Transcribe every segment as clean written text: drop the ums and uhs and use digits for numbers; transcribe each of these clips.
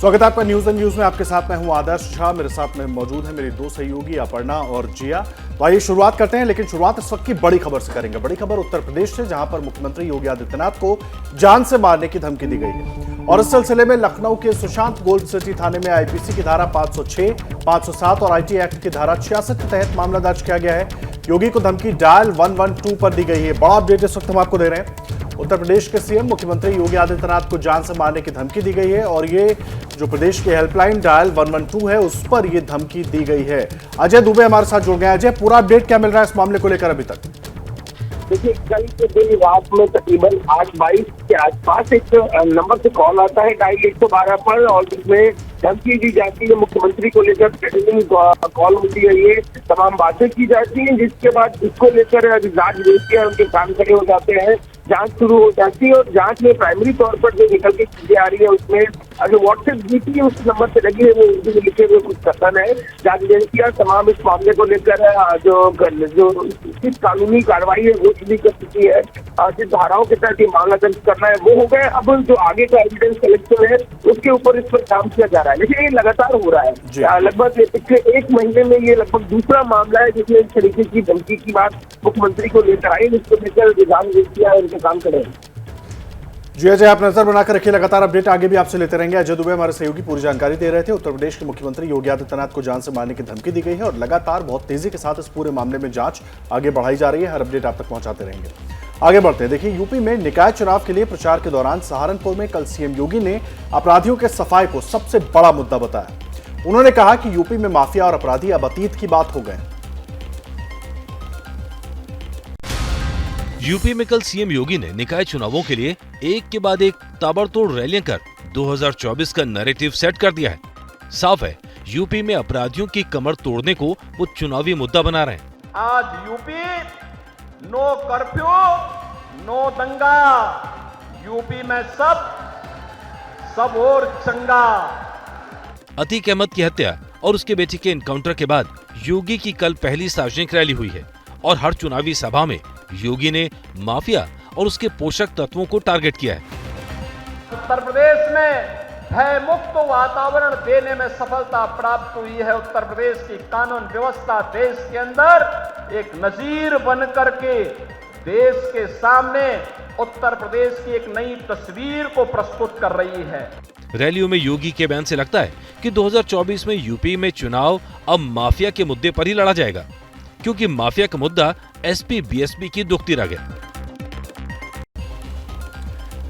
स्वागत है आपका न्यूज एंड व्यूज में। आपके साथ मैं हूं आदर्श शाह। मेरे साथ में मौजूद है मेरी दो सहयोगी अपर्णा और जिया। तो आइए शुरुआत करते हैं, लेकिन शुरुआत इस वक्त की बड़ी खबर से करेंगे। बड़ी खबर उत्तर प्रदेश से, जहां पर मुख्यमंत्री योगी आदित्यनाथ को जान से मारने की धमकी दी गई है। और इस सिलसिले में लखनऊ के सुशांत गोल्ड सिटी थाने में आईपीसी की धारा 506, 507 और आईटी एक्ट की धारा 66 के तहत मामला दर्ज किया गया है। योगी को धमकी डायल 112 पर दी गई है। बड़ा अपडेट इस वक्त हम आपको दे रहे हैं। उत्तर प्रदेश के सीएम मुख्यमंत्री योगी आदित्यनाथ को जान से मारने की धमकी दी गई है और ये जो प्रदेश की हेल्पलाइन डायल 112 है उस पर ये धमकी दी गई है। अजय दुबे हमारे साथ जुड़ गए हैं। अजय, पूरा अपडेट क्या मिल रहा है इस मामले को लेकर अभी तक? देखिए, कल के दिन रात में तकरीबन 8:22 के आसपास एक नंबर से कॉल आता है डायल 112 पर, और जिसमें धमकी दी जाती है। मुख्यमंत्री को लेकर थ्रेटनिंग कॉल होती है, ये तमाम बातें की जाती हैं, जिसके बाद इसको लेकर जांच एजेंसी उनके काम खड़े हो जाते हैं। जांच शुरू हो जाती है और जांच में प्राइमरी तौर पर जो निकल के चीजें आ रही है उसमें जो व्हाट्सएप जीपी है उस नंबर से लगी है वो उर्दू में लिखे हुए कुछ कथन है। जांच एजेंसियां तमाम इस मामले को लेकर जो किस कानूनी कार्रवाई है वो शुरू कर चुकी है। जिस धाराओं के तहत ये मामला दर्ज करना है वो हो गए। अब जो आगे का एविडेंस कलेक्शन है उसके ऊपर इस पर काम किया जा रहा है, लेकिन ये लगातार हो रहा है। लगभग पिछले एक महीने में ये लगभग दूसरा मामला है जिसमें इस तरीके की धमकी की बात मुख्यमंत्री को लेकर आई, जिसको लेकर विधान एजेंसियां उनके काम करें। जी अजय, आप नजर बनाकर रखिए, लगातार अपडेट आगे भी आपसे लेते रहेंगे। अजय दुबे हमारे सहयोगी पूरी जानकारी दे रहे थे। उत्तर प्रदेश के मुख्यमंत्री योगी आदित्यनाथ को जान से मारने की धमकी दी गई है और लगातार बहुत तेजी के साथ इस पूरे मामले में जांच आगे बढ़ाई जा रही है। हर अपडेट आप तक पहुंचाते रहेंगे। आगे बढ़ते हैं। देखिए, यूपी में निकाय चुनाव के लिए प्रचार के दौरान सहारनपुर में कल सीएम योगी ने अपराधियों के सफाई को सबसे बड़ा मुद्दा बताया। उन्होंने कहा कि यूपी में माफिया और अपराधी अब अतीत की बात हो गए। यूपी में कल सीएम योगी ने निकाय चुनावों के लिए एक के बाद एक ताबड़तोड़ रैलियां कर 2024 का नैरेटिव सेट कर दिया है। साफ है, यूपी में अपराधियों की कमर तोड़ने को वो चुनावी मुद्दा बना रहे हैं। आज यूपी नो कर्फ्यू, नो दंगा, यूपी में सब और चंगा। अतीक अहमद की हत्या और उसके बेटे के एनकाउंटर के बाद योगी की कल पहली सार्वजनिक रैली हुई है और हर चुनावी सभा में योगी ने माफिया और उसके पोषक तत्वों को टारगेट किया है। उत्तर प्रदेश में भय मुक्त वातावरण देने में सफलता प्राप्त हुई है। उत्तर प्रदेश की कानून व्यवस्था देश के अंदर एक नजीर बन करके देश के सामने उत्तर प्रदेश की एक नई तस्वीर को प्रस्तुत कर रही है। रैलियों में योगी के बयान से लगता है कि 2024 में यूपी में चुनाव अब माफिया के मुद्दे पर ही लड़ा जाएगा, क्योंकि माफिया का मुद्दा एसपी बीएसपी की दुखती रह गया।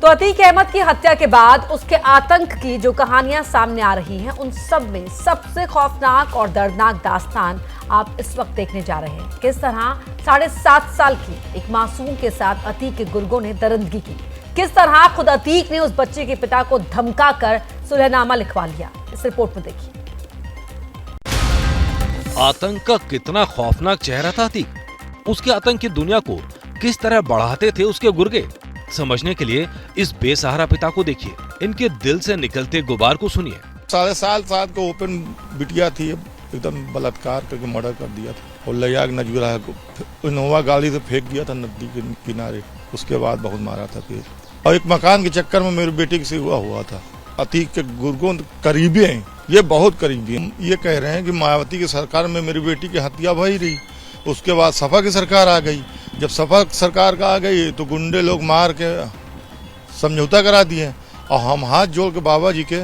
तो अतीक अहमद की हत्या के बाद उसके आतंक की जो कहानियां सामने आ रही हैं, उन सब में सबसे खौफनाक और दर्दनाक दास्तान आप इस वक्त देखने जा रहे हैं। किस तरह 7.5 साल की एक मासूम के साथ अतीक के गुर्गों ने दरिंदगी की, किस तरह खुद अतीक ने उस बच्चे के पिता को धमकाकर सुलहनामा लिखवा लिया। इस रिपोर्ट में देखिए। आतंक का कितना खौफनाक चेहरा था अतीक। उसके आतंक की दुनिया को किस तरह बढ़ाते थे उसके गुर्गे। समझने के लिए इस बेसहारा पिता को देखिए, इनके दिल से निकलते गुबार को सुनिए। 7.5 साल का ओपन बिटिया थी, एकदम बलात्कार करके मर्डर कर दिया था और लयाग नजूरा को इनोवा गाड़ी से फेंक दिया था नदी के किनारे। उसके बाद बहुत मारा था फिर, और एक मकान के चक्कर में मेरी बेटी से हुआ था। अतीक के गुर्गों करीबी हैं, ये बहुत करीबी हैं। ये कह रहे हैं कि मायावती की सरकार में मेरी बेटी की हत्या भई रही, उसके बाद सपा की सरकार आ गई। जब सपा सरकार का आ गई तो गुंडे लोग मार के समझौता करा दिए, और हम हाथ जोड़ के बाबा जी के,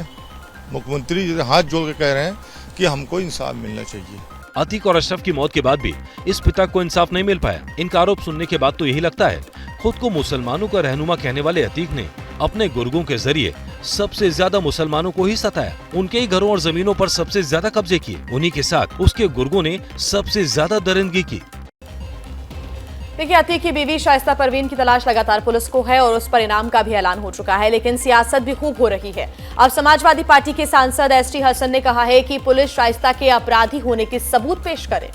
मुख्यमंत्री जी हाथ जोड़ के कह रहे हैं कि हमको इंसाफ मिलना चाहिए। अतीक और अशरफ की मौत के बाद भी इस पिता को इंसाफ नहीं मिल पाया। इनका आरोप सुनने के बाद तो यही लगता है, खुद को मुसलमानों का रहनुमा कहने वाले अतीक ने अपने गुर्गों के जरिए सबसे ज्यादा मुसलमानों को ही सताया। उनके ही घरों और जमीनों पर सबसे ज्यादा कब्जे किए। उन्हीं के साथ उसके गुर्गों ने सबसे ज्यादा दरिंदगी की। देखिए, अतीक की बीवी शाइस्ता परवीन की तलाश लगातार पुलिस को है और उस पर इनाम का भी ऐलान हो चुका है, लेकिन सियासत भी खूब हो रही है। अब समाजवादी पार्टी के सांसद एसटी हसन ने कहा है कि पुलिस शाइस्ता के अपराधी होने के सबूत पेश करे।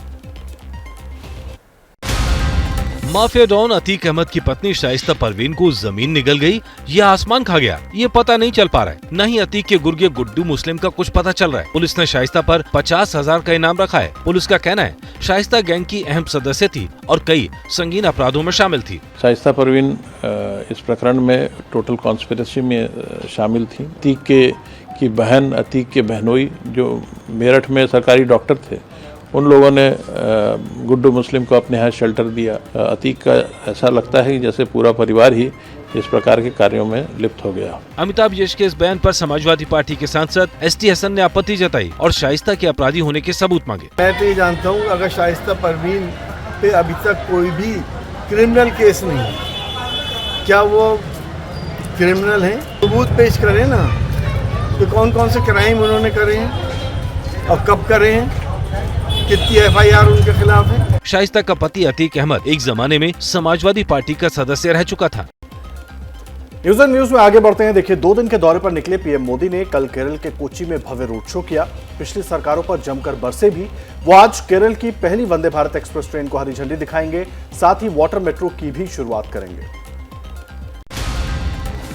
माफिया डॉन अतीक अहमद की पत्नी शाइस्ता परवीन को जमीन निगल गई या आसमान खा गया, ये पता नहीं चल पा रहा है। न ही अतीक के गुर्गे गुड्डू मुस्लिम का कुछ पता चल रहा है। पुलिस ने शाइस्ता पर 50,000 का इनाम रखा है। पुलिस का कहना है शाइस्ता गैंग की अहम सदस्य थी और कई संगीन अपराधों में शामिल थी। शाइस्ता परवीन इस प्रकरण में टोटल कॉन्स्पिरेसी में शामिल थी। अतीक की की बहन अतीक के बहनोई जो मेरठ में सरकारी डॉक्टर थे, उन लोगों ने गुड्डू मुस्लिम को अपने यहाँ शेल्टर दिया। अतीक का ऐसा लगता है कि जैसे पूरा परिवार ही इस प्रकार के कार्यों में लिप्त हो गया। अमिताभ यश के इस बयान पर समाजवादी पार्टी के सांसद एसटी हसन ने आपत्ति जताई और शाइस्ता के अपराधी होने के सबूत मांगे। मैं तो ये जानता हूँ अगर शाइस्ता परवीन पे अभी तक कोई भी क्रिमिनल केस नहीं है, क्या वो क्रिमिनल हैं? सबूत पेश करें ना कि कौन कौन से क्राइम उन्होंने करे हैं और कब करे हैं, कितनी एफआईआर उनके खिलाफ है। शाइस्ता का पति अतीक अहमद एक जमाने में समाजवादी पार्टी का सदस्य रह चुका था। न्यूज में आगे बढ़ते हैं। देखिए, 2 दिन के दौरे पर निकले पीएम मोदी ने कल केरल के कोच्चि में भव्य रोड शो किया। पिछली सरकारों पर जमकर बरसे भी वो आज केरल की पहली वंदे भारत एक्सप्रेस ट्रेन को हरी झंडी दिखाएंगे। साथ ही वाटर मेट्रो की भी शुरुआत करेंगे।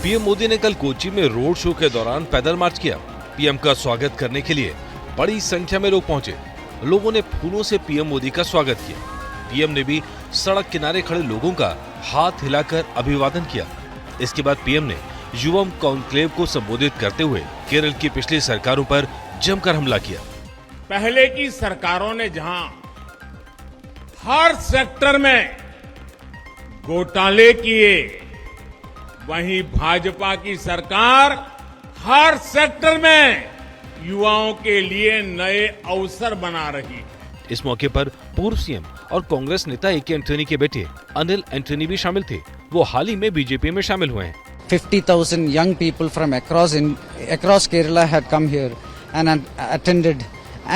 पीएम मोदी ने कल कोच्चि में रोड शो के दौरान पैदल मार्च किया। पीएम का स्वागत करने के लिए बड़ी संख्या में लोग पहुंचे। लोगों ने फूलों से पीएम मोदी का स्वागत किया। पीएम ने भी सड़क किनारे खड़े लोगों का हाथ हिलाकर अभिवादन किया। इसके बाद पीएम ने युवम कॉन्क्लेव को संबोधित करते हुए केरल की पिछली सरकारों पर जमकर हमला किया। पहले की सरकारों ने जहां हर सेक्टर में घोटाले किए, वहीं भाजपा की सरकार हर सेक्टर में युवाओं के लिए नए अवसर बना रही। इस मौके पर पूर्व सीएम और कांग्रेस नेता ए.के. एंटनी के बेटे अनिल एंटनी भी शामिल थे। वो हाल ही में बीजेपी में शामिल हुए हैं। 50,000 young people from across Kerala had come here and attended,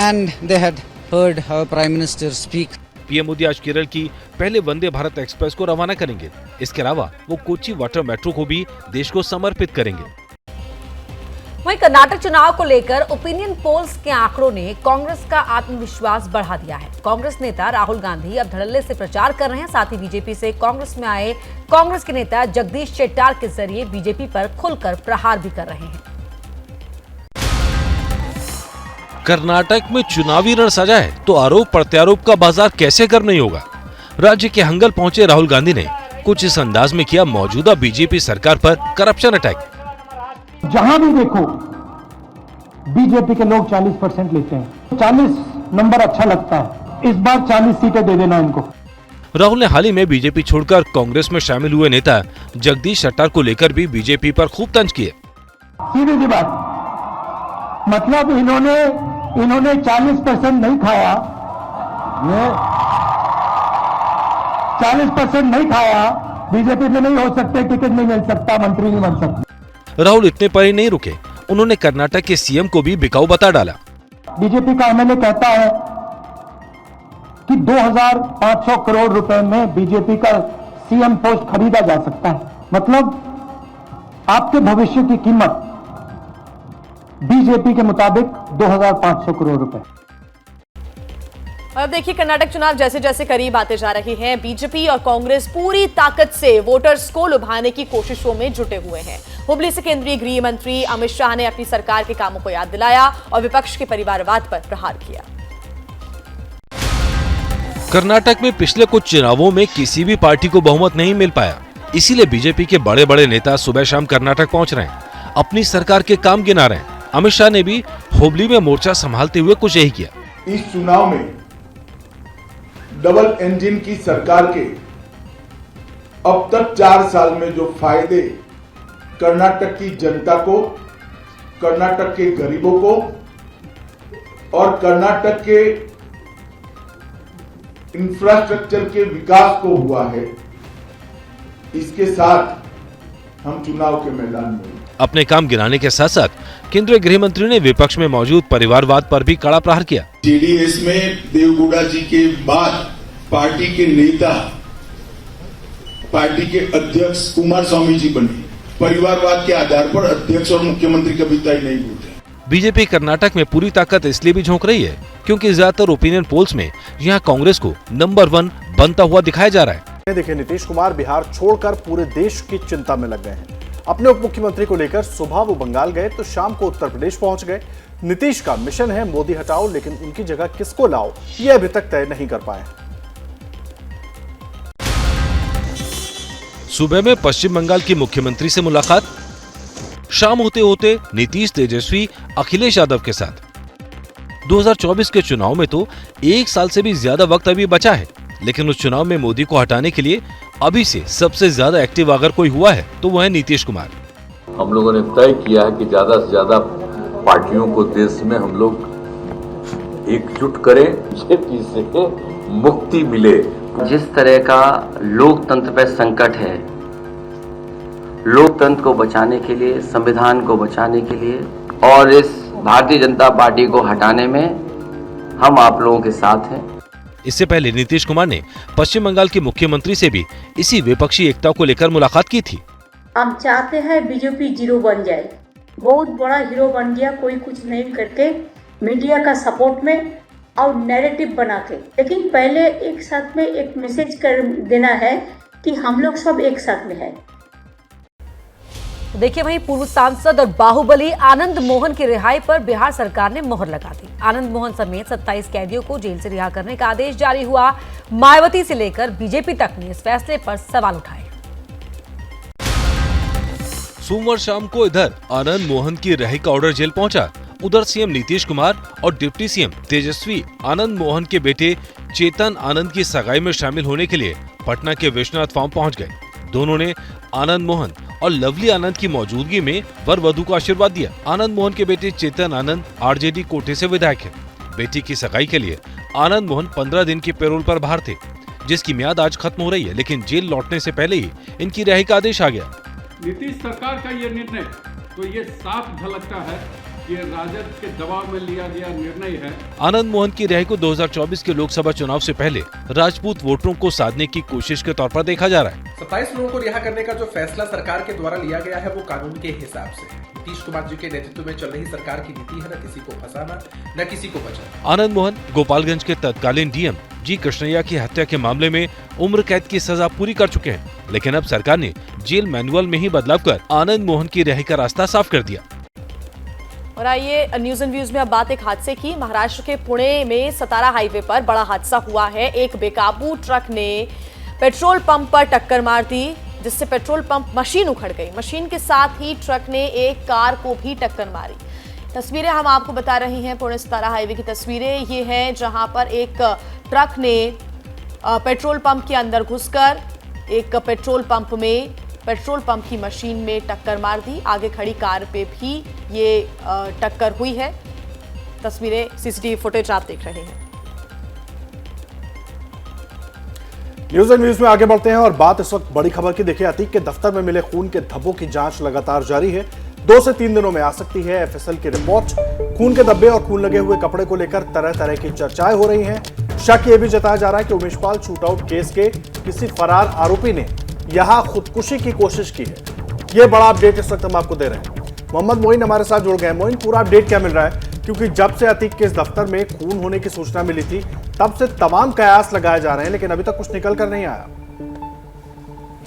and they had heard our Prime Minister speak. PM Modi आज केरल की पहले वंदे भारत एक्सप्रेस को रवाना करेंगे। इसके अलावा वो कोच्चि वाटर मेट्रो को भी देश को समर्पित करेंगे। वहीं कर्नाटक चुनाव को लेकर ओपिनियन पोल्स के आंकड़ों ने कांग्रेस का आत्मविश्वास बढ़ा दिया है। कांग्रेस नेता राहुल गांधी अब धड़ल्ले से प्रचार कर रहे हैं। साथ ही बीजेपी से कांग्रेस में आए कांग्रेस के नेता जगदीश शेट्टार के जरिए बीजेपी पर खुलकर प्रहार भी कर रहे हैं। कर्नाटक में चुनावी रण सजा है तो आरोप प्रत्यारोप का बाजार कैसे गर्म नहीं होगा। राज्य के हंगल पहुंचे राहुल गांधी ने कुछ इस अंदाज में किया मौजूदा बीजेपी सरकार पर करप्शन अटैक। जहां भी देखो बीजेपी के लोग 40% लेते हैं। 40 नंबर अच्छा लगता है, इस बार 40 सीटें दे देना इनको। राहुल ने हाल ही में बीजेपी छोड़कर कांग्रेस में शामिल हुए नेता जगदीश शेट्टार को लेकर भी बीजेपी पर खूब तंज किए। सीधी सी बात, मतलब इन्होंने 40% नहीं खाया, ये 40% नहीं खाया, बीजेपी में नहीं हो सकते, टिकट नहीं मिल सकता, मंत्री नहीं बन सकता। राहुल इतने पर ही नहीं रुके, उन्होंने कर्नाटक के सीएम को भी बिकाऊ बता डाला। बीजेपी का एमएलए कहता है कि 2,500 करोड़ रुपए में बीजेपी का सीएम पोस्ट खरीदा जा सकता है। मतलब आपके भविष्य की कीमत बीजेपी के मुताबिक 2,500 करोड़ रुपए। अब देखिए, कर्नाटक चुनाव जैसे जैसे करीब आते जा रहे हैं, बीजेपी और कांग्रेस पूरी ताकत से वोटर्स को लुभाने की कोशिशों में जुटे हुए हैं। हुबली से केंद्रीय गृह मंत्री अमित शाह ने अपनी सरकार के कामों को याद दिलाया और विपक्ष के परिवारवाद पर प्रहार किया। कर्नाटक में पिछले कुछ चुनावों में किसी भी पार्टी को बहुमत नहीं मिल पाया, इसीलिए बीजेपी के बड़े बड़े नेता सुबह शाम कर्नाटक पहुंच रहे हैं, अपनी सरकार के काम गिना रहे हैं। अमित शाह ने भी हुबली में मोर्चा संभालते हुए कुछ यही किया। इस चुनाव में डबल इंजन की सरकार के अब तक 4 साल में जो फायदे कर्नाटक की जनता को, कर्नाटक के गरीबों को और कर्नाटक के इंफ्रास्ट्रक्चर के विकास को हुआ है, इसके साथ हम चुनाव के मैदान में अपने काम गिनाने के साथ साथ केंद्रीय गृह मंत्री ने विपक्ष में मौजूद परिवारवाद पर भी कड़ा प्रहार किया। जेडीएस में देवगौड़ा जी के बाद पार्टी के नेता, पार्टी के अध्यक्ष कुमार स्वामी जी बने। परिवारवाद के आधार पर अध्यक्ष और मुख्यमंत्री कभी तय नहीं होते। बीजेपी कर्नाटक में पूरी ताकत इसलिए भी झोंक रही है क्योंकि ज्यादातर ओपिनियन पोल्स में यहां कांग्रेस को नंबर 1 बनता हुआ दिखाया जा रहा है। देखिए, नीतीश कुमार बिहार छोड़कर पूरे देश की चिंता में लग गए हैं। अपने उप मुख्यमंत्री को लेकर सुबह वो बंगाल गए तो शाम को उत्तर प्रदेश पहुंच गए। नीतीश का मिशन है मोदी हटाओ, लेकिन उनकी जगह किसको लाओ ये अभी तक तय नहीं कर पाए। सुबह में पश्चिम बंगाल की मुख्यमंत्री से मुलाकात, शाम होते होते नीतीश, तेजस्वी, अखिलेश यादव के साथ। 2024 के चुनाव में तो 1 साल से भी ज्यादा वक्त अभी बचा है, लेकिन उस चुनाव में मोदी को हटाने के लिए अभी से सबसे ज्यादा एक्टिव अगर कोई हुआ है तो वह है नीतीश कुमार। हम लोगों ने तय किया है कि ज्यादा से ज्यादा पार्टियों को देश में हम लोग एकजुट करें, बीजेपी से मुक्ति मिले। जिस तरह का लोकतंत्र पर संकट है, लोकतंत्र को बचाने के लिए, संविधान को बचाने के लिए और इस भारतीय जनता पार्टी को हटाने में हम आप लोगों के साथ हैं। इससे पहले नीतीश कुमार ने पश्चिम बंगाल के मुख्यमंत्री से भी इसी विपक्षी एकता को लेकर मुलाकात की थी। हम चाहते हैं बीजेपी जीरो बन जाए, बहुत बड़ा हीरो बन गया, कोई कुछ नहीं करके मीडिया का सपोर्ट में और नैरेटिव बना के। लेकिन पहले एक साथ में एक मैसेज कर देना है कि हम लोग सब एक साथ में है। देखिए, वहीं पूर्व सांसद और बाहुबली आनंद मोहन की रिहाई पर बिहार सरकार ने मोहर लगा दी। आनंद मोहन समेत 27 कैदियों को जेल से रिहा करने का आदेश जारी हुआ। मायावती से लेकर बीजेपी तक ने इस फैसले पर सवाल उठाए। सोमवार शाम को इधर आनंद मोहन की रिहाई का ऑर्डर जेल पहुंचा, उधर सीएम नीतीश कुमार और डिप्टी सीएम तेजस्वी आनंद मोहन के बेटे चेतन आनंद की सगाई में शामिल होने के लिए पटना के विश्वनाथ फार्म पहुंच गए। दोनों ने आनंद मोहन और लवली आनंद की मौजूदगी में वर वधू को आशीर्वाद दिया। आनंद मोहन के बेटे चेतन आनंद आरजेडी कोटे से विधायक है। बेटी की सगाई के लिए आनंद मोहन 15 दिन की पैरोल पर बाहर थे, जिसकी मियाद आज खत्म हो रही है, लेकिन जेल लौटने से पहले ही इनकी रिहाई का आदेश आ गया। नीतीश सरकार का ये निर्णय तो ये साफ झलकता है कि राजद के दबाव में लिया गया निर्णय है। आनंद मोहन की रिहाई को 2024 के लोकसभा चुनाव से पहले राजपूत वोटरों को साधने की कोशिश के तौर पर देखा जा रहा है। 27 लोगों को रिहा करने का जो फैसला सरकार के द्वारा लिया गया है वो कानून के हिसाब से है। नीतीश कुमार जी के नेतृत्व में चल रही सरकार की नीति है न किसी को फंसाना न किसी को बचाना। आनंद मोहन गोपालगंज के तत्कालीन डीएम जी कृष्णैया की हत्या के मामले में उम्र कैद की सजा पूरी कर चुके हैं, लेकिन अब सरकार ने जेल मैनुअल में ही बदलाव कर आनंद मोहन की रिहाई का रास्ता साफ कर दिया। और आइए न्यूज एंड व्यूज में अब बात एक हादसे की। महाराष्ट्र के पुणे में सतारा हाईवे पर बड़ा हादसा हुआ है। एक बेकाबू ट्रक ने पेट्रोल पंप पर टक्कर मार दी, जिससे पेट्रोल पंप मशीन उखड़ गई। मशीन के साथ ही ट्रक ने एक कार को भी टक्कर मारी। तस्वीरें हम आपको बता रही हैं, पुणे सतारा हाईवे की तस्वीरें ये हैं, जहां पर एक ट्रक ने पेट्रोल पंप के अंदर घुसकर एक पेट्रोल पंप की मशीन में टक्कर मार दी। आगे खड़ी कार पे भी ये टक्कर हुई है। तस्वीरें सीसीटीवी फुटेज आप देख रहे हैं। न्यूज एंड व्यूज में आगे बढ़ते हैं और बात इस वक्त बड़ी खबर की। देखिए, अतीक के दफ्तर में मिले खून के धब्बों की जांच लगातार जारी है। 2 से 3 दिनों में आ सकती है एफएसएल की रिपोर्ट। खून के धब्बे और खून लगे हुए कपड़े को लेकर तरह तरह की चर्चाएं हो रही हैं। शक ये भी जताया जा रहा है कि उमेशपाल शूटआउट केस के किसी फरार आरोपी ने यहां खुदकुशी की कोशिश की है। यह बड़ा अपडेट इस वक्त हम आपको दे रहे हैं। मोहम्मद मोइन हमारे साथ जुड़ गए। मोइन, पूरा अपडेट क्या मिल रहा है? क्योंकि जब से अतीक के इस दफ्तर में खून होने की सूचना मिली थी, तब से तमाम कयास लगाए जा रहे हैं, लेकिन अभी तक कुछ निकल कर नहीं आया।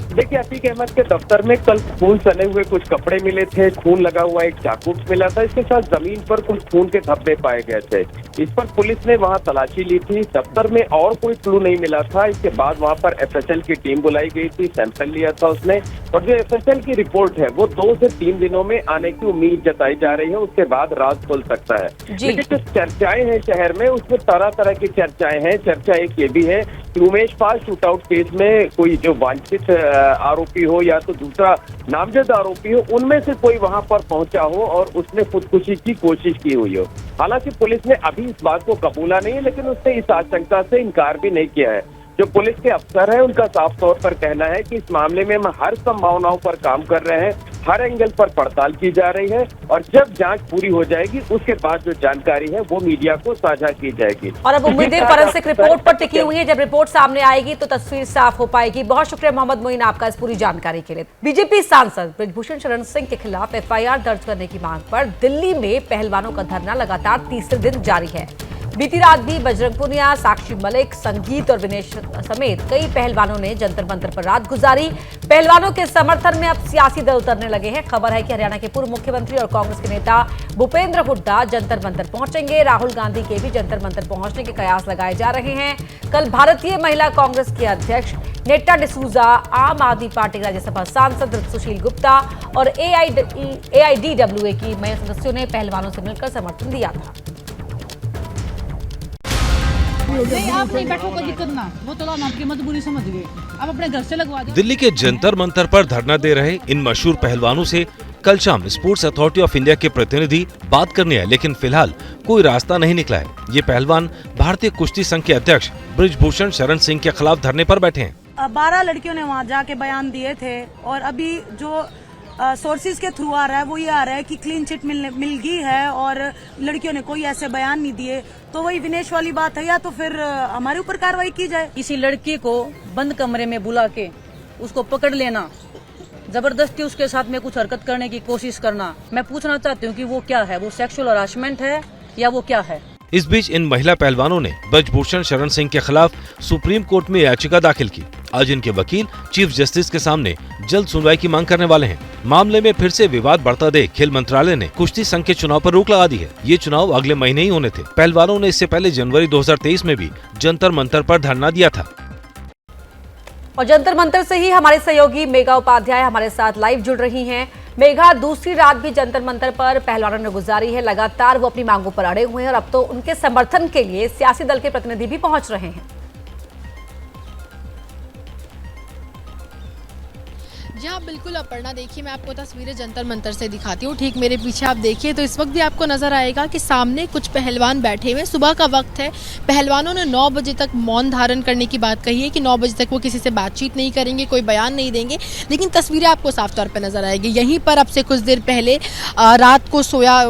देखिए, अतीक अहमद के दफ्तर में कल खून सने हुए कुछ कपड़े मिले थे, खून लगा हुआ एक चाकू मिला था, इसके साथ जमीन पर कुछ खून के धब्बे पाए गए थे। इस पर पुलिस ने वहां तलाशी ली थी। दफ्तर में और कोई क्लू नहीं मिला था। इसके बाद वहां पर एफएसएल की टीम बुलाई गई थी, सैंपल लिया था उसने, और जो एफएसएल की रिपोर्ट है वो 2 से 3 दिनों में आने की उम्मीद जताई जा रही है। उसके बाद राज खुल सकता है। लेकिन जो चर्चाएं हैं शहर में, उसमें तरह तरह की चर्चाएं हैं। चर्चा एक ये भी है कि उमेशपाल शूटआउट केस में कोई जो वांछित आरोपी हो या तो दूसरा नामजद आरोपी हो, उनमें से कोई वहां पर पहुंचा हो और उसने खुदकुशी की कोशिश की हुई हो। हालांकि पुलिस ने अभी इस बात को कबूला नहीं है, लेकिन उसने इस आशंका से इनकार भी नहीं किया है। जो पुलिस के अफसर हैं, उनका साफ तौर पर कहना है कि इस मामले में हम हर संभावनाओं पर काम कर रहे हैं, हर एंगल पर पड़ताल की जा रही है, और जब जांच पूरी हो जाएगी उसके बाद जो जानकारी है वो मीडिया को साझा की जाएगी। और अब उम्मीदें फॉरेंसिक रिपोर्ट पर टिकी हुई है। जब रिपोर्ट सामने आएगी तो तस्वीर साफ हो पाएगी। बहुत शुक्रिया मोहम्मद मोइन आपका इस पूरी जानकारी के लिए। बीजेपी सांसद ब्रजभूषण शरण सिंह के खिलाफ एफआईआर दर्ज करने की मांग पर दिल्ली में पहलवानों का धरना लगातार तीसरे दिन जारी है। बीती रात भी बजरंग पुनिया, साक्षी मलिक, संगीत और विनेश समेत कई पहलवानों ने जंतर मंतर पर रात गुजारी। पहलवानों के समर्थन में अब सियासी दल उतरने लगे हैं। खबर है कि हरियाणा के पूर्व मुख्यमंत्री और कांग्रेस के नेता भूपेंद्र हुड्डा जंतर मंतर पहुंचेंगे। राहुल गांधी के भी जंतर मंतर पहुंचने के कयास लगाए जा रहे हैं। कल भारतीय महिला कांग्रेस की अध्यक्ष नेटा डिसूजा, आम आदमी पार्टी राज्यसभा सांसद सुशील गुप्ता और AIDWA की महिला सदस्यों ने पहलवानों से मिलकर समर्थन दिया था। नहीं, आप नहीं बैठो, कोई दिक्कत ना, वो तो हम आपकी मजबूरी समझ गए, आप अपने घर से लगवा दो। दिल्ली के जंतर मंतर पर धरना दे रहे इन मशहूर पहलवानों से कल शाम स्पोर्ट्स अथॉरिटी ऑफ इंडिया के प्रतिनिधि बात करने आए, लेकिन फिलहाल कोई रास्ता नहीं निकला है। ये पहलवान भारतीय कुश्ती संघ के अध्यक्ष बृजभूषण शरण सिंह के खिलाफ धरने पर बैठे हैं। 12 लड़कियों ने वहाँ जाके बयान दिए थे और अभी जो सोर्सेज के थ्रू आ रहा है वो ये आ रहा है कि क्लीन चिट मिल गई है और लड़कियों ने कोई ऐसे बयान नहीं दिए। तो वही विनेश वाली बात है, या तो फिर हमारे ऊपर कार्रवाई की जाए। किसी लड़की को बंद कमरे में बुला के उसको पकड़ लेना, जबरदस्ती उसके साथ में कुछ हरकत करने की कोशिश करना, मैं पूछना चाहती हूँ कि वो क्या है, वो सेक्सुअल हरासमेंट है या वो क्या है। इस बीच इन महिला पहलवानों ने बृजभूषण शरण सिंह के खिलाफ सुप्रीम कोर्ट में याचिका दाखिल की। आज इनके वकील चीफ जस्टिस के सामने जल्द सुनवाई की मांग करने वाले हैं। मामले में फिर से विवाद बढ़ता देख खेल मंत्रालय ने कुश्ती संघ के चुनाव पर रोक लगा दी है। ये चुनाव अगले महीने ही होने थे। पहलवानों ने इससे पहले जनवरी 2023 में भी जंतर मंतर पर धरना दिया था। और जंतर मंतर से ही हमारे सहयोगी मेघा उपाध्याय हमारे साथ लाइव जुड़ रही हैं। मेघा, दूसरी रात भी जंतर मंतर पर पहलवानों ने गुजारी है। लगातार वो अपनी मांगों पर अड़े हुए हैं और अब तो उनके समर्थन के लिए सियासी दल के प्रतिनिधि भी पहुंच रहे हैं। जी हाँ, बिल्कुल अपर्णा, देखिए मैं आपको तस्वीरें जंतर मंतर से दिखाती हूँ। ठीक मेरे पीछे आप देखिए तो इस वक्त भी आपको नजर आएगा कि सामने कुछ पहलवान बैठे हुए। सुबह का वक्त है, पहलवानों ने 9 बजे तक मौन धारण करने की बात कही है कि 9 बजे तक वो किसी से बातचीत नहीं करेंगे, कोई बयान नहीं देंगे। लेकिन तस्वीरें आपको साफ तौर पर नजर आएगी। यहीं पर अब से कुछ देर पहले रात को सोया,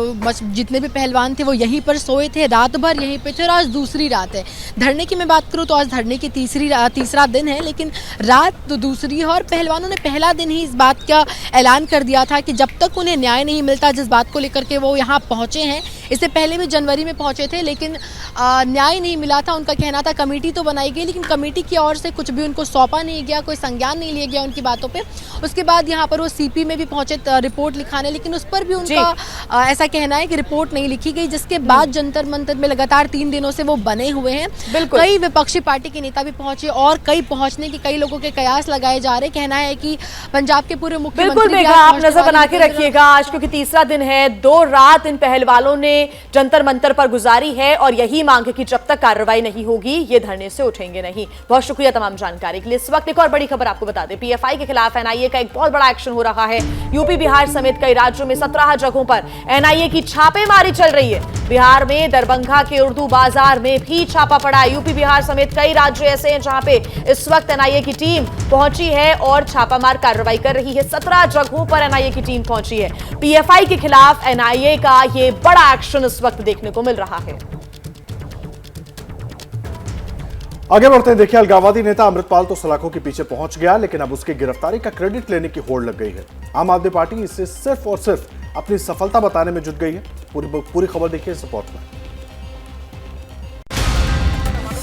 जितने भी पहलवान थे वो यहीं पर सोए थे, रात भर यहीं पर थे और आज दूसरी रात है। धरने की मैं बात करूँ तो आज धरने की तीसरा दिन है, लेकिन रात तो दूसरी है। और पहलवानों ने पहला दिन ही इस बात का ऐलान कर दिया था कि जब तक उन्हें न्याय नहीं मिलता, जिस बात को लेकर के वो यहाँ पहुँचे हैं, इससे पहले भी जनवरी में पहुँचे थे, लेकिन न्याय नहीं मिला था। उनका कहना था कमेटी तो बनाई गई, लेकिन कमेटी की ओर से कुछ भी उनको सौंपा नहीं गया, कोई संज्ञान नहीं लिया गया उनकी बातों पे। उसके बाद यहाँ पर वो सीपी में भी पहुँचे रिपोर्ट लिखाने, लेकिन उस पर भी उनका ऐसा कहना है कि रिपोर्ट नहीं लिखी गई, जिसके बाद जंतर मंतर में लगातार 3 दिनों से वो बने हुए हैं। कई विपक्षी पार्टी के नेता भी पहुंचे और कई पहुंचने के कई लोगों के कयास लगाए जा रहे। कहना है कि पंजाब के पूर्व मुख्यमंत्री, बिल्कुल आप नजर बना के रखिएगा, आज क्योंकि तीसरा दिन है। 2 रात इन पहलवानों ने जंतर मंतर पर गुजारी है और यही मांग है कि जब तक कार्रवाई नहीं होगी ये धरने से उठेंगे नहीं। बहुत शुक्रिया तमाम जानकारी के लिए। इस वक्त एक और बड़ी खबर आपको बता दें, पीएफआई के खिलाफ एनआईए का एक बहुत बड़ा एक्शन हो रहा है। यूपी बिहार समेत कई राज्यों में 17 जगहों पर एनआईए की छापेमारी चल रही है। बिहार में दरभंगा के उर्दू बाजार में भी छापा पड़ा है। यूपी बिहार समेत कई राज्य ऐसे हैं जहां पे इस वक्त एनआईए की टीम पहुंची है और छापामार कार्रवाई कर रही है। 17 जगहों पर एनआईए की टीम पहुंची है। पीएफआई के खिलाफ एनआईए का ये बड़ा एक्शन इस वक्त देखने को मिल रहा है। आगे बढ़ते हैं। देखिए, अलगाववादी नेता अमृतपाल तो सलाखों के पीछे पहुंच गया, लेकिन अब उसकी गिरफ्तारी का क्रेडिट लेने की होड़ लग गई है। आम आदमी पार्टी इसे सिर्फ और सिर्फ अपनी सफलता बताने में जुट गई है। पूरी खबर देखिए इस रिपोर्ट में।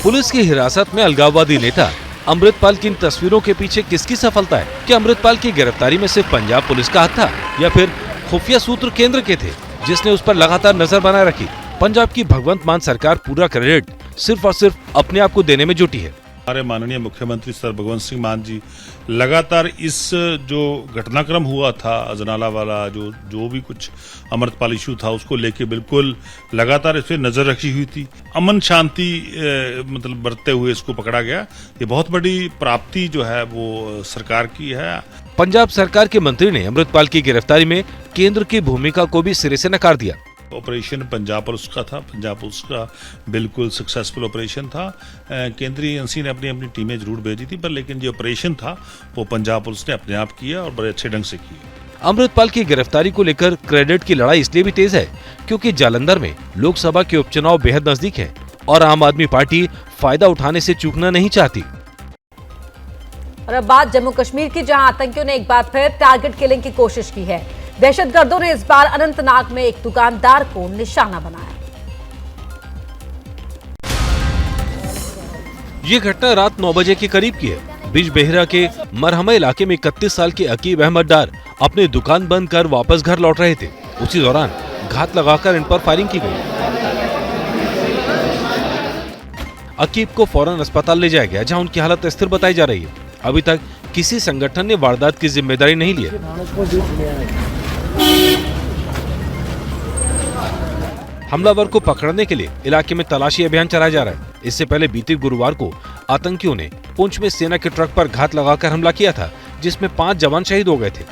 पुलिस की हिरासत में अलगाववादी नेता अमृतपाल की इन तस्वीरों के पीछे किसकी सफलता है? क्या अमृतपाल की गिरफ्तारी में सिर्फ पंजाब पुलिस का हाथ था या फिर खुफिया सूत्र केंद्र के थे जिसने उस पर लगातार नजर बनाए रखी? पंजाब की भगवंत मान सरकार पूरा क्रेडिट सिर्फ और सिर्फ अपने आप को देने में जुटी है। हमारे माननीय मुख्यमंत्री सर भगवंत सिंह मान जी लगातार इस जो घटनाक्रम हुआ था अजनाला वाला, जो भी कुछ अमृतपाल इशू था, उसको लेके बिल्कुल लगातार इस पर नजर रखी हुई थी। अमन शांति मतलब बरतते हुए इसको पकड़ा गया। ये बहुत बड़ी प्राप्ति जो है वो सरकार की है। पंजाब सरकार के मंत्री ने अमृतपाल की गिरफ्तारी में केंद्र की भूमिका को भी सिरे से नकार दिया। ऑपरेशन पंजाब पुलिस का था, पंजाब पुलिस का बिल्कुल सक्सेसफुल ऑपरेशन था। केंद्रीय एजेंसी ने अपनी टीमें जरूर भेजी थी, पर लेकिन जो ऑपरेशन था वो पंजाब पुलिस ने अपने आप किया और बड़े अच्छे ढंग से किया। अमृतपाल की गिरफ्तारी को लेकर क्रेडिट की लड़ाई इसलिए भी तेज है क्योंकि जालंधर में लोकसभा के उपचुनाव बेहद नजदीक है और आम आदमी पार्टी फायदा उठाने से चूकना नहीं चाहती। और अब बात जम्मू कश्मीर की, जहां आतंकियों ने एक बार फिर टारगेट किलिंग की कोशिश की है। दहशतगर्दों ने इस बार अनंतनाग में एक दुकानदार को निशाना बनाया। ये घटना रात 9 बजे के करीब की है। बिजबेहरा के मरहमा इलाके में 31 साल के अकीब अहमद डार अपनी दुकान बंद कर वापस घर लौट रहे थे। उसी दौरान घात लगाकर इन पर फायरिंग की गई। अकीब को फौरन अस्पताल ले जाया गया, जहां उनकी हालत स्थिर बताई जा रही है। अभी तक किसी संगठन ने वारदात की जिम्मेदारी नहीं ली है। हमलावर को पकड़ने के लिए इलाके में तलाशी अभियान चलाया जा रहा है। इससे पहले बीते गुरुवार को आतंकियों ने पुंछ में सेना के ट्रक पर घात लगाकर हमला किया था, जिसमें 5 जवान शहीद हो गए थे।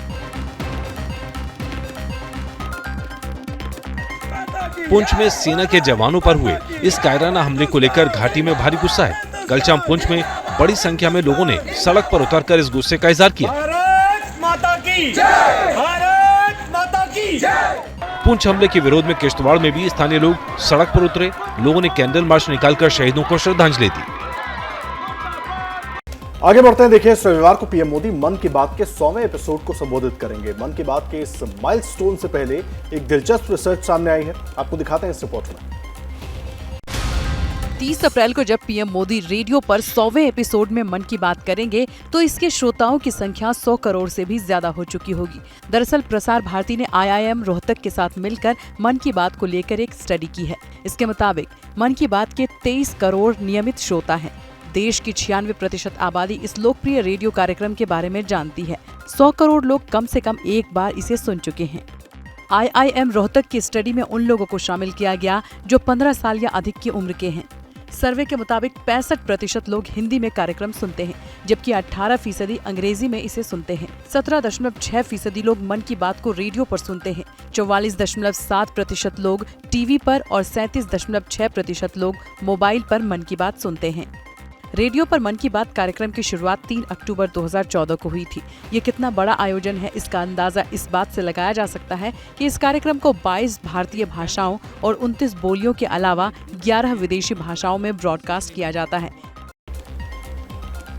पुंछ में सेना के जवानों पर हुए इस कायराना हमले को लेकर घाटी में भारी गुस्सा है। कल शाम पुंछ में बड़ी संख्या में लोगों ने सड़क पर उतरकर इस गुस्से का इजहार किया। पुंछ हमले के विरोध में किश्तवाड़ में भी स्थानीय लोग सड़क पर उतरे। लोगों ने कैंडल मार्च निकालकर शहीदों को श्रद्धांजलि दी। आगे बढ़ते हैं। देखिए, इस रविवार को पीएम मोदी मन की बात के 100वें एपिसोड को संबोधित करेंगे। मन की बात के इस माइलस्टोन से पहले एक दिलचस्प रिसर्च सामने आई है, आपको दिखाते हैं इस रिपोर्ट में। 30 अप्रैल को जब पीएम मोदी रेडियो पर 100वें एपिसोड में मन की बात करेंगे तो इसके श्रोताओं की संख्या 100 करोड़ से भी ज्यादा हो चुकी होगी। दरअसल प्रसार भारती ने IIM रोहतक के साथ मिलकर मन की बात को लेकर एक स्टडी की है। इसके मुताबिक मन की बात के 23 करोड़ नियमित श्रोता हैं। देश की 96% आबादी इस लोकप्रिय रेडियो कार्यक्रम के बारे में जानती है। 100 करोड़ लोग कम से कम एक बार इसे सुन चुके हैं। IIM रोहतक की स्टडी में उन लोगों को शामिल किया गया जो 15 साल या अधिक की उम्र के हैं। सर्वे के मुताबिक 65% लोग हिंदी में कार्यक्रम सुनते हैं, जबकि 18% अंग्रेजी में इसे सुनते हैं। 17.6% लोग मन की बात को रेडियो पर सुनते हैं। 44.7% लोग टीवी पर और 37.6% लोग मोबाइल पर मन की बात सुनते हैं। रेडियो पर मन की बात कार्यक्रम की शुरुआत 3 अक्टूबर 2014 को हुई थी। ये कितना बड़ा आयोजन है, इसका अंदाजा इस बात से लगाया जा सकता है कि इस कार्यक्रम को 22 भारतीय भाषाओं और 29 बोलियों के अलावा 11 विदेशी भाषाओं में ब्रॉडकास्ट किया जाता है।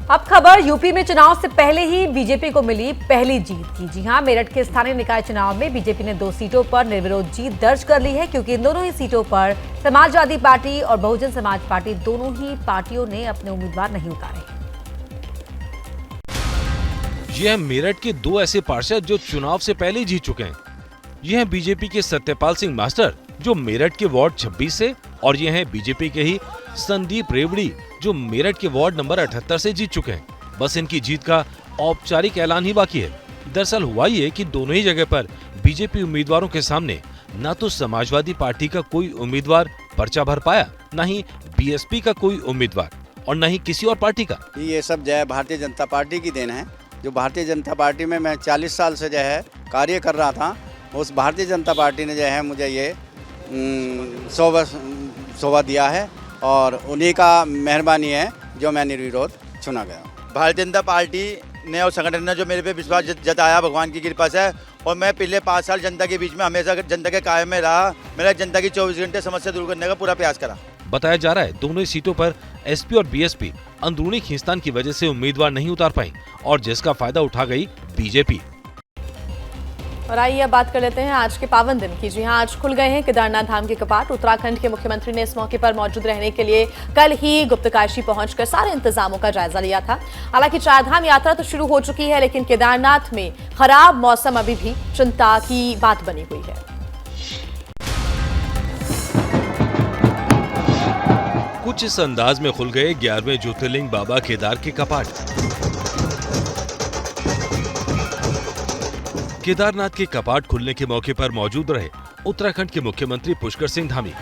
अब खबर यूपी में चुनाव से पहले ही बीजेपी को मिली पहली जीत की। जी हां, मेरठ के स्थानीय निकाय चुनाव में बीजेपी ने 2 सीटों पर निर्विरोध जीत दर्ज कर ली है, क्योंकि इन दोनों ही सीटों पर समाजवादी पार्टी और बहुजन समाज पार्टी दोनों ही पार्टियों ने अपने उम्मीदवार नहीं उतारे। ये हैं मेरठ के 2 ऐसे पार्षद जो चुनाव से पहले ही जीत चुके हैं। ये हैं बीजेपी के सत्यपाल सिंह मास्टर जो मेरठ के वार्ड 26 से, और ये हैं बीजेपी के ही संदीप रेवड़ी जो मेरठ के वार्ड नंबर 78 से जीत चुके हैं। बस इनकी जीत का औपचारिक ऐलान ही बाकी है। दरअसल हुआ ये कि दोनों ही जगह पर बीजेपी उम्मीदवारों के सामने न तो समाजवादी पार्टी का कोई उम्मीदवार पर्चा भर पाया, न ही बीएसपी का कोई उम्मीदवार, और न ही किसी और पार्टी का। ये सब जो है भारतीय जनता पार्टी की देन है। जो भारतीय जनता पार्टी में मैं 40 साल से जो है कार्य कर रहा था, उस भारतीय जनता पार्टी ने जो है मुझे ये शोभा दिया है, और उन्हीं का मेहरबानी है जो मैं निर्विरोध चुना गया। भारतीय जनता पार्टी ने और संगठन ने जो मेरे पे विश्वास जताया भगवान की कृपा से, और मैं पिछले 5 साल जनता के बीच में हमेशा जनता के कायम में रहा। मेरा जनता की 24 घंटे समस्या दूर करने का पूरा प्रयास करा। बताया जा रहा है दोनों ही सीटों पर एसपी और बीएसपी अंदरूनी खींचतान की वजह से उम्मीदवार नहीं उतार पाई, और जिसका फायदा उठा गई बीजेपी। और आइए अब बात कर लेते हैं आज के पावन दिन की। जी हां, आज खुल गए हैं केदारनाथ धाम के कपाट। उत्तराखंड के मुख्यमंत्री ने इस मौके पर मौजूद रहने के लिए कल ही गुप्तकाशी पहुंचकर सारे इंतजामों का जायजा लिया था। हालांकि 4 धाम यात्रा तो शुरू हो चुकी है, लेकिन केदारनाथ में खराब मौसम अभी भी चिंता की बात बनी हुई है। कुछ इस अंदाज में खुल गए 11वें ज्योतिर्लिंग बाबा केदार के कपाट। केदारनाथ के कपाट खुलने के मौके पर मौजूद रहे उत्तराखंड के मुख्यमंत्री पुष्कर सिंह धामी।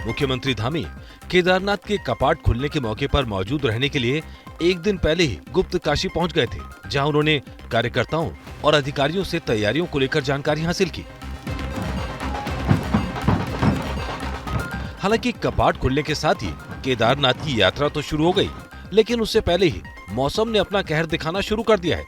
मुख्यमंत्री धामी केदारनाथ के कपाट खुलने के मौके पर मौजूद रहने के लिए एक दिन पहले ही गुप्तकाशी पहुंच गए थे, जहां उन्होंने कार्यकर्ताओं और अधिकारियों से तैयारियों को लेकर जानकारी हासिल की। हालांकि कपाट खुलने के साथ ही केदारनाथ की यात्रा तो शुरू हो गई, लेकिन उससे पहले ही मौसम ने अपना कहर दिखाना शुरू कर दिया है।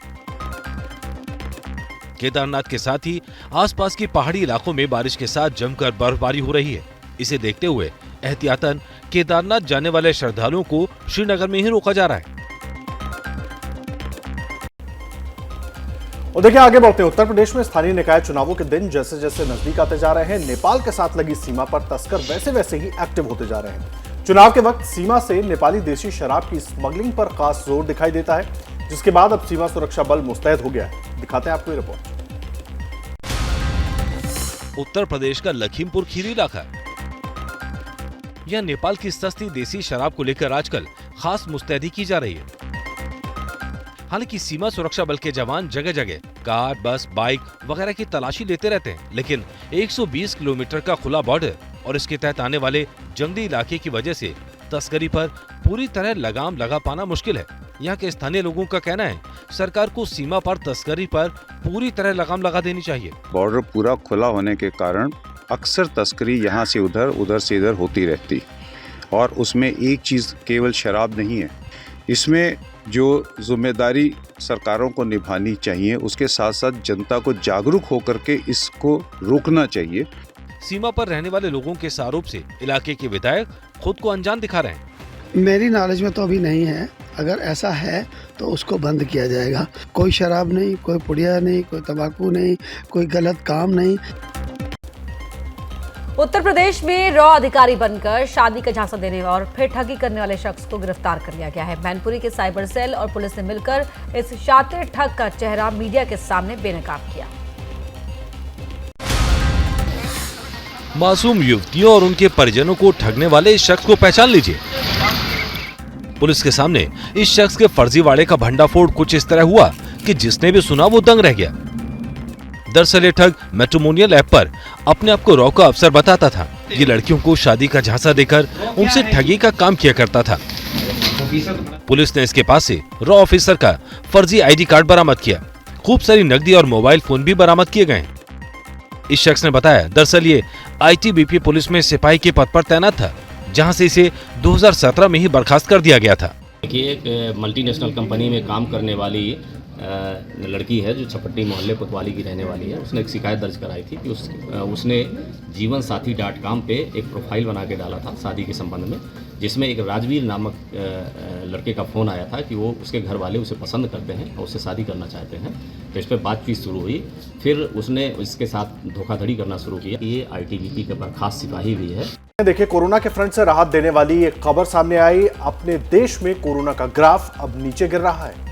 केदारनाथ के साथ ही आसपास की पहाड़ी इलाकों में बारिश के साथ जमकर बर्फबारी हो रही है। इसे देखते हुए एहतियातन केदारनाथ जाने वाले श्रद्धालुओं को श्रीनगर में ही रोका जा रहा है। और देखिए, आगे बढ़ते हैं। उत्तर प्रदेश में स्थानीय निकाय चुनावों के दिन जैसे जैसे नजदीक आते जा रहे हैं, नेपाल के साथ लगी सीमा पर तस्कर वैसे वैसे ही एक्टिव होते जा रहे हैं। चुनाव के वक्त सीमा से नेपाली देशी शराब की स्मगलिंग पर खास जोर दिखाई देता है, जिसके बाद अब सीमा सुरक्षा बल मुस्तैद हो गया है। दिखाते हैं आपको ये रिपोर्ट। उत्तर प्रदेश का लखीमपुर खीरी इलाका। यह नेपाल की सस्ती देसी शराब को लेकर आजकल खास मुस्तैदी की जा रही है। हालांकि सीमा सुरक्षा बल के जवान जगह जगह कार, बस, बाइक वगैरह की तलाशी लेते रहते हैं, लेकिन 120 किलोमीटर का खुला बॉर्डर और इसके तहत आने वाले जंगली इलाके की वजह से तस्करी पर पूरी तरह लगाम लगा पाना मुश्किल है। यहाँ के स्थानीय लोगों का कहना है सरकार को सीमा पर तस्करी पर पूरी तरह लगाम लगा देनी चाहिए। बॉर्डर पूरा खुला होने के कारण अक्सर तस्करी यहाँ से उधर, उधर से इधर होती रहती, और उसमें एक चीज केवल शराब नहीं है, इसमें जो जिम्मेदारी सरकारों को निभानी चाहिए उसके साथ साथ जनता को जागरूक होकर के इसको रोकना चाहिए। सीमा पर रहने वाले लोगों के आरोप से इलाके के विधायक खुद को अनजान दिखा रहे हैं। मेरी नॉलेज में तो अभी नहीं है, अगर ऐसा है तो उसको बंद किया जाएगा। कोई शराब नहीं, कोई पुड़िया नहीं, कोई तंबाकू नहीं, कोई गलत काम नहीं। उत्तर प्रदेश में रॉ अधिकारी बनकर शादी का झांसा देने और फिर ठगी करने वाले शख्स को गिरफ्तार कर लिया गया है। मैनपुरी के साइबर सेल और पुलिस ने मिलकर इस शातिर ठग का चेहरा मीडिया के सामने बेनकाब किया। मासूम युवतियों और उनके परिजनों को ठगने वाले इस शख्स को पहचान लीजिए। पुलिस के सामने इस शख्स के फर्जीवाड़े का भंडाफोड़ कुछ इस तरह हुआ कि जिसने भी सुना वो दंग रह गया। दरअसल ये ठग मैट्रिमोनियल ऐप पर अपने आप को रॉ का अफसर बताता था। ये लड़कियों को शादी का झांसा देकर उनसे ठगी का काम किया करता था। पुलिस ने इसके पास से रॉ ऑफिसर का फर्जी आईडी कार्ड बरामद किया। खूब सारी नकदी और मोबाइल फोन भी बरामद किए गए। इस शख्स ने बताया दरअसल ये आईटीबीपी पुलिस में सिपाही के पद पर तैनात था, जहां से इसे 2017 में ही बर्खास्त कर दिया गया था। एक मल्टीनेशनल कंपनी में काम करने वाली लड़की है जो छपट्टी मोहल्ले कोतवाली की रहने वाली है। उसने एक शिकायत दर्ज कराई थी कि उसने जीवनसाथी.com पे एक प्रोफाइल बना के डाला था शादी के संबंध में, जिसमें एक राजवीर नामक लड़के का फ़ोन आया था कि वो उसके घर वाले उसे पसंद करते हैं और उससे शादी करना चाहते हैं। तो इस पर बातचीत शुरू हुई, फिर उसने इसके साथ धोखाधड़ी करना शुरू किया। ये आईटीबीपी का बर्खास्त सिपाही भी है। देखिए, कोरोना के फ्रंट से राहत देने वाली एक खबर सामने आई। अपने देश में कोरोना का ग्राफ अब नीचे गिर रहा है।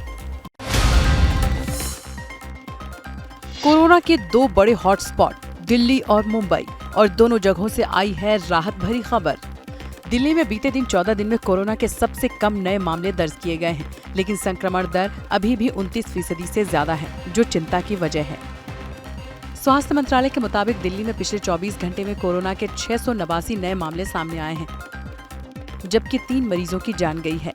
कोरोना के दो बड़े हॉटस्पॉट दिल्ली और मुंबई, और दोनों जगहों से आई है राहत भरी खबर। दिल्ली में बीते दिन 14 दिन में कोरोना के सबसे कम नए मामले दर्ज किए गए हैं, लेकिन संक्रमण दर अभी भी 29% से ज्यादा है, जो चिंता की वजह है। स्वास्थ्य मंत्रालय के मुताबिक दिल्ली में पिछले 24 घंटे में कोरोना के 689 नए मामले सामने आए हैं, जबकि 3 मरीजों की जान गई है।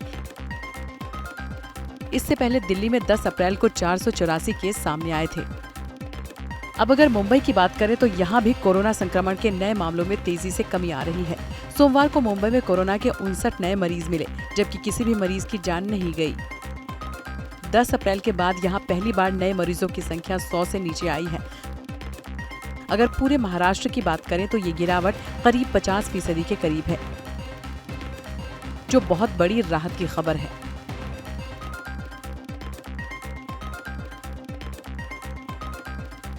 इससे पहले दिल्ली में 10 अप्रैल को 484 केस सामने आए थे। अब अगर मुंबई की बात करें तो यहाँ भी कोरोना संक्रमण के नए मामलों में तेजी से कमी आ रही है। सोमवार को मुंबई में कोरोना के 59 नए मरीज मिले, जबकि किसी भी मरीज की जान नहीं गई। 10 अप्रैल के बाद यहाँ पहली बार नए मरीजों की संख्या 100 से नीचे आई है। अगर पूरे महाराष्ट्र की बात करें तो ये गिरावट करीब 50% के करीब है, जो बहुत बड़ी राहत की खबर है।